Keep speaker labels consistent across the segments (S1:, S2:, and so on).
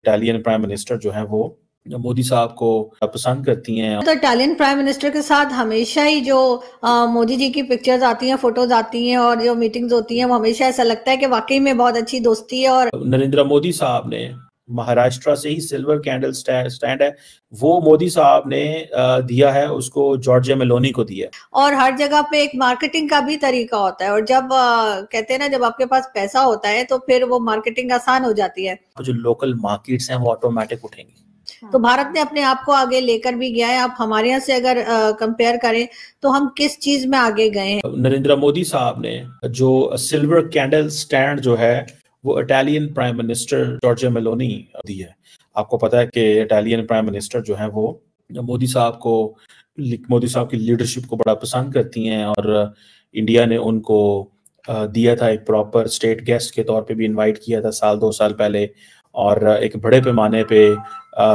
S1: Italian prime minister जो है वो मोदी साहब को पसंद करती हैं।
S2: तो इटालियन प्राइम मिनिस्टर के साथ हमेशा ही जो मोदी जी की पिक्चर्स आती हैं, फोटोज आती हैं और जो मीटिंग्स होती हैं, वो हमेशा ऐसा लगता है कि वाकई में बहुत अच्छी दोस्ती है। और
S1: नरेंद्र मोदी साहब ने महाराष्ट्र से ही सिल्वर कैंडल स्टैंड है वो मोदी साहब ने दिया है, उसको जॉर्जिया मेलोनी को दिया।
S2: और हर जगह पे एक मार्केटिंग का भी तरीका होता है, और जब कहते हैं ना, जब आपके पास पैसा होता है तो फिर वो मार्केटिंग आसान हो जाती है।
S1: जो लोकल मार्केट्स हैं वो ऑटोमेटिक उठेंगी।
S2: तो भारत ने अपने आप को आगे लेकर भी गया है। आप हमारे यहाँ से अगर कंपेयर करें तो हम किस चीज में आगे गए हैं?
S1: नरेंद्र मोदी साहब ने जो सिल्वर कैंडल स्टैंड जो है वो Italian prime minister Giorgia Meloni दी है। आपको पता है कि इटालियन प्राइम मिनिस्टर जो है वो मोदी साहब की लीडरशिप को बड़ा पसंद करती हैं, और इंडिया ने उनको दिया था, एक प्रॉपर स्टेट गेस्ट के तौर पे भी इनवाइट किया था 2 साल पहले, और एक बड़े पैमाने पे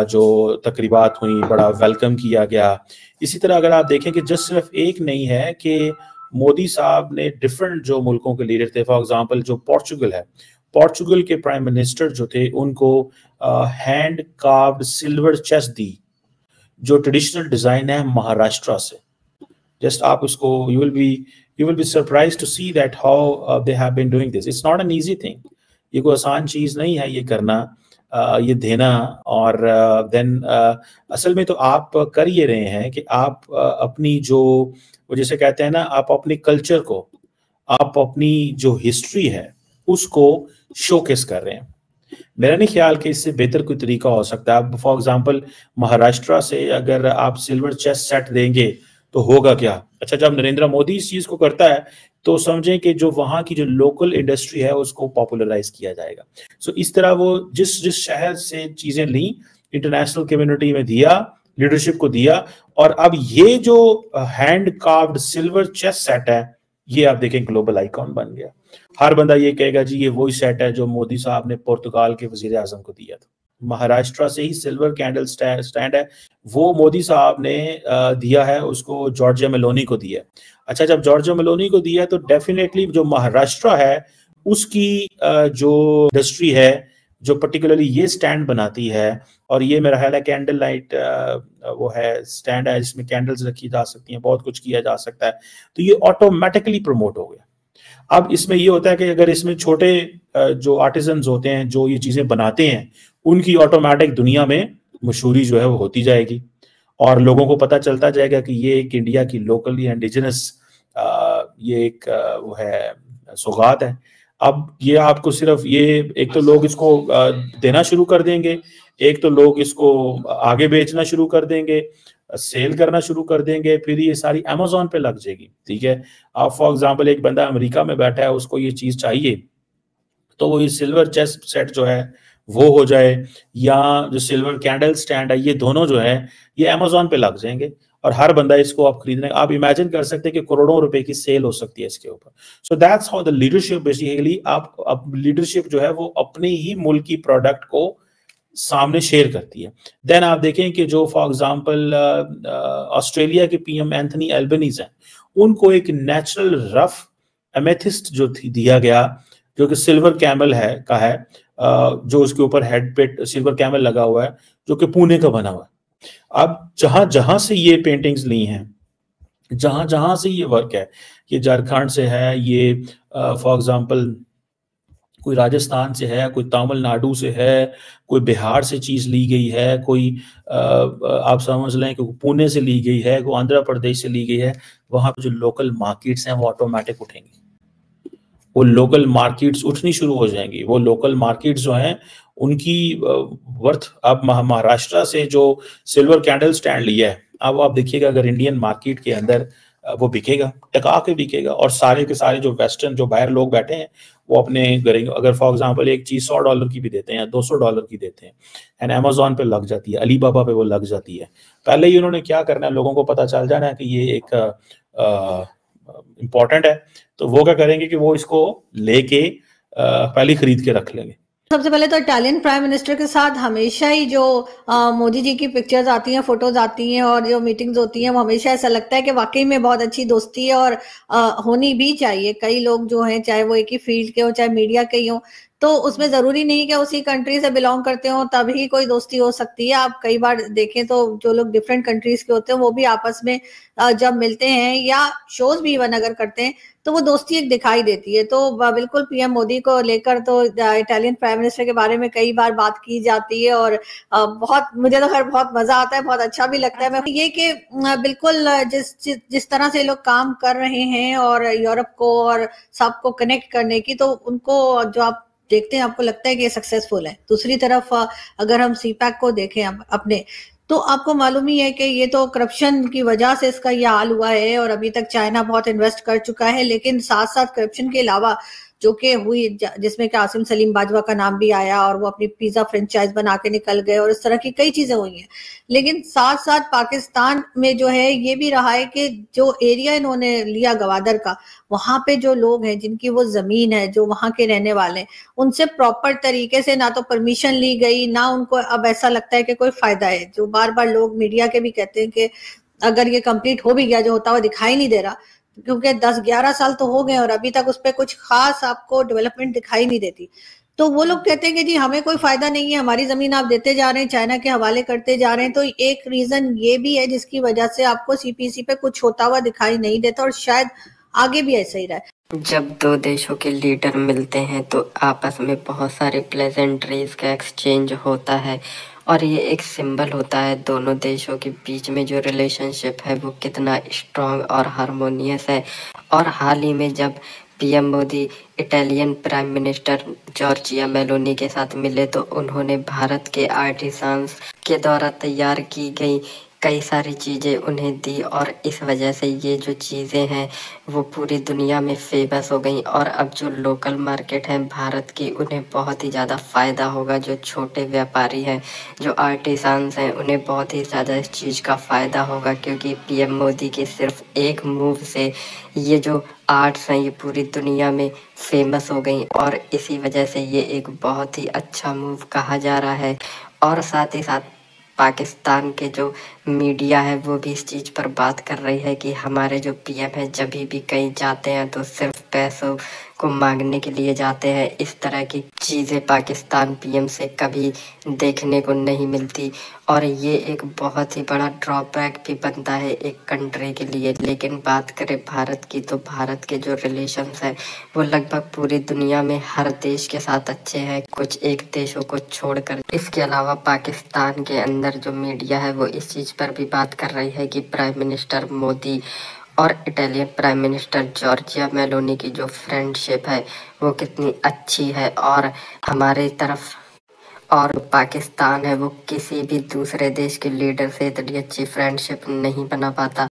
S1: जो तकरीबात हुई, बड़ा वेलकम किया गया। इसी तरह अगर आप देखें कि जस्ट सिर्फ एक नहीं है कि मोदी साहब ने डिफरेंट जो मुल्कों के लीडर थे, फॉर एग्जांपल जो पोर्चुगल है, पोर्चुगल के प्राइम मिनिस्टर जो थे उनको हैंड कार्व्ड सिल्वर चेस्ट दी, जो ट्रेडिशनल डिजाइन है महाराष्ट्र से। जस्ट आप उसको you will be surprised to see that how they have been doing this. It's not an easy thing, ये कोई आसान चीज नहीं है ये करना, ये देना। और देन असल में तो आप कर ये रहे हैं कि आप अपनी जो वो जैसे कहते हैं ना, आप अपने कल्चर को, आप अपनी जो हिस्ट्री है उसको शोकेस कर रहे हैं। मेरा नहीं ख्याल कि इससे बेहतर कोई तरीका हो सकता है। फॉर एग्जांपल महाराष्ट्र से अगर आप सिल्वर चेस्ट सेट देंगे तो होगा क्या? अच्छा, जब नरेंद्र मोदी इस चीज को करता है तो समझें कि जो वहां की जो लोकल इंडस्ट्री है उसको पॉपुलराइज किया जाएगा। सो इस तरह वो जिस शहर से चीजें ली, इंटरनेशनल कम्युनिटी में दिया, लीडरशिप को दिया, और अब ये जो hand carved silver chest set है ये आप देखें ग्लोबल आइकॉन बन गया। हर बंदा ये कहेगा जी ये वही सेट है जो मोदी साहब ने पुर्तगाल के वजीर आजम को दिया था। महाराष्ट्र से ही सिल्वर कैंडल स्टैंड है वो मोदी साहब ने दिया है, उसको जॉर्जिया मेलोनी को दिया। अच्छा, जब जॉर्जिया मेलोनी को दिया तो डेफिनेटली जो महाराष्ट्र है उसकी जो इंडस्ट्री है, जो पर्टिकुलरली ये स्टैंड बनाती है, और ये मेरा ख्याल है कैंडल लाइट वो है स्टैंड है जिसमें कैंडल्स रखी जा सकती हैं, बहुत कुछ किया जा सकता है, तो ये ऑटोमेटिकली प्रमोट हो गया। अब इसमें ये होता है कि अगर इसमें छोटे जो आर्टिजन्स होते हैं जो ये चीजें बनाते हैं, उनकी ऑटोमेटिक दुनिया में मशहूरी जो है वो होती जाएगी, और लोगों को पता चलता जाएगा कि ये एक इंडिया की लोकली इंडिजिनस ये एक वो है सौगात है। अब ये आपको सिर्फ ये एक तो लोग इसको देना शुरू कर देंगे, एक तो लोग इसको आगे बेचना शुरू कर देंगे, सेल करना शुरू कर देंगे, फिर ये सारी अमेज़न पे लग जाएगी। ठीक है, आप फॉर एग्जांपल एक बंदा अमेरिका में बैठा है, उसको ये चीज चाहिए, तो वो ये सिल्वर चेस्ट सेट जो है वो हो जाए, या जो सिल्वर कैंडल स्टैंड है, ये दोनों जो है ये अमेज़न पे लग जाएंगे, और हर बंदा इसको आप खरीदने, आप इमेजिन कर सकते हैं कि करोड़ों रुपए की सेल हो सकती है इसके ऊपर। So that's how the leadership basically, आप लीडरशिप जो है वो अपने ही मुल्क की प्रोडक्ट को सामने शेयर करती है। देन आप देखें कि जो फॉर एग्जांपल ऑस्ट्रेलिया के पीएम एंथनी एल्बनीज हैं, उनको एक नेचुरल रफ एमेथिस्ट जो दिया गया, जो कि सिल्वर कैमल है जो उसके ऊपर हेड पे सिल्वर कैमल लगा हुआ है, जो कि पुणे का बना हुआ है। अब जहां जहां से ये पेंटिंग्स ली हैं, जहां जहां से ये वर्क है, ये झारखंड से है, ये फॉर एग्जांपल कोई राजस्थान से है, कोई तमिलनाडु से है, कोई बिहार से चीज ली गई है, कोई आप समझ लें कि पुणे से ली गई है, कोई आंध्र प्रदेश से ली गई है, वहां पे जो लोकल मार्केट्स हैं वो ऑटोमेटिक उठेंगी, वो लोकल मार्केट्स उठनी शुरू हो जाएंगी। वो लोकल मार्केट्स जो हैं उनकी वर्थ, अब महाराष्ट्र से जो सिल्वर कैंडल स्टैंड लिया है, अब आप देखिएगा अगर इंडियन मार्केट के अंदर वो बिकेगा, टका के बिकेगा, और सारे के सारे जो वेस्टर्न जो बाहर लोग बैठे हैं वो अपने करेंगे। अगर फॉर एग्जांपल एक चीज $100 की भी देते हैं या $200 की देते हैं, एंड अमेज़न पे लग जाती है, अलीबाबा पे वो लग जाती है, पहले ही उन्होंने क्या करना है, लोगों को पता चल जाना है कि ये एक इम्पोर्टेंट है, तो वो क्या करेंगे कि वो इसको लेके पहले खरीद के रख लेंगे।
S2: सबसे पहले तो इटालियन प्राइम मिनिस्टर के साथ हमेशा ही जो मोदी जी की पिक्चर्स आती हैं, फोटोज आती हैं और जो मीटिंग्स होती हैं, वो हमेशा ऐसा लगता है कि वाकई में बहुत अच्छी दोस्ती है, और होनी भी चाहिए। कई लोग जो हैं, चाहे वो एक ही फील्ड के हो, चाहे मीडिया के ही हो, तो उसमें ज़रूरी नहीं कि उसी कंट्री से बिलॉन्ग करते हो तभी कोई दोस्ती हो सकती है। आप कई बार देखें तो जो लोग डिफरेंट कंट्रीज़ के होते हैं वो भी आपस में जब मिलते हैं या शोज़ भी इवन अगर करते हैं तो वो दोस्ती एक दिखाई देती है। तो बिल्कुल पीएम मोदी को लेकर तो इटालियन प्राइम मिनिस्टर के बारे में कई बार बात की जाती है और बहुत मुझे तो खैर बहुत मज़ा आता है, बहुत अच्छा भी लगता है। मैं ये कि बिल्कुल जिस तरह से लोग काम कर रहे हैं और यूरोप को और सबको कनेक्ट करने की, तो उनको जो आप देखते हैं आपको लगता है कि ये सक्सेसफुल है। दूसरी तरफ अगर हम सीपैक को देखें अपने, तो आपको मालूम ही है कि ये तो करप्शन की वजह से इसका ये हाल हुआ है और अभी तक चाइना बहुत इन्वेस्ट कर चुका है, लेकिन साथ साथ करप्शन के अलावा जो कि हुई जिसमें कि आसिम सलीम बाजवा का नाम भी आया और वो अपनी पिज्जा फ्रेंचाइज बना के निकल गए और इस तरह की कई चीजें हुई हैं। लेकिन साथ साथ पाकिस्तान में जो है ये भी रहा है कि जो एरिया इन्होंने लिया गवादर का, वहां पे जो लोग हैं जिनकी वो जमीन है, जो वहां के रहने वाले हैं, उनसे प्रॉपर तरीके से ना तो परमिशन ली गई, ना उनको अब ऐसा लगता है कि कोई फायदा है। जो बार बार लोग मीडिया के भी कहते हैं कि अगर ये कंप्लीट हो भी गया, जो होता हुआ दिखाई नहीं दे रहा, क्योंकि 10-11 साल तो हो गए और अभी तक उस पर कुछ खास आपको डेवलपमेंट दिखाई नहीं देती। तो वो लोग कहते हैं कि जी हमें कोई फायदा नहीं है, हमारी जमीन आप देते जा रहे हैं, चाइना के हवाले करते जा रहे हैं। तो एक रीजन ये भी है जिसकी वजह से आपको सीपीसी पे कुछ होता हुआ दिखाई नहीं देता और शायद आगे भी ऐसा ही रहे।
S3: जब दो देशों के लीडर मिलते हैं तो आपस में बहुत सारे प्लेजेंट्रीज का एक्सचेंज होता है और ये एक सिंबल होता है दोनों देशों के बीच में जो रिलेशनशिप है वो कितना स्ट्रांग और हारमोनियस है। और हाल ही में जब PM Modi Italian prime minister Giorgia Meloni के साथ मिले तो उन्होंने भारत के आर्टिसांस के द्वारा तैयार की गई कई सारी चीज़ें उन्हें दी और इस वजह से ये जो चीज़ें हैं वो पूरी दुनिया में फेमस हो गई। और अब जो लोकल मार्केट है भारत की उन्हें बहुत ही ज़्यादा फ़ायदा होगा। जो छोटे व्यापारी हैं, जो आर्टिसांस हैं, उन्हें बहुत ही ज़्यादा इस चीज़ का फ़ायदा होगा क्योंकि पीएम मोदी के सिर्फ एक मूव से ये जो आर्ट्स हैं ये पूरी दुनिया में फेमस हो गई और इसी वजह से ये एक बहुत ही अच्छा मूव कहा जा रहा है। और साथ ही साथ पाकिस्तान के जो मीडिया है वो भी इस चीज़ पर बात कर रही है कि हमारे जो पीएम है जब भी कहीं जाते हैं तो सिर्फ पैसों को मांगने के लिए जाते हैं। इस तरह की चीज़ें पाकिस्तान पीएम से कभी देखने को नहीं मिलती और ये एक बहुत ही बड़ा ड्रॉबैक भी बनता है एक कंट्री के लिए। लेकिन बात करें भारत की तो भारत के जो रिलेशंस हैं वो लगभग पूरी दुनिया में हर देश के साथ अच्छे हैं, कुछ एक देशों को छोड़कर। इसके अलावा पाकिस्तान के अंदर जो मीडिया है वो इस चीज़ पर भी बात कर रही है कि प्राइम मिनिस्टर मोदी और Italian prime minister Giorgia Meloni की जो फ्रेंडशिप है वो कितनी अच्छी है और हमारे तरफ और पाकिस्तान है वो किसी भी दूसरे देश के लीडर से इतनी अच्छी फ्रेंडशिप नहीं बना पाता।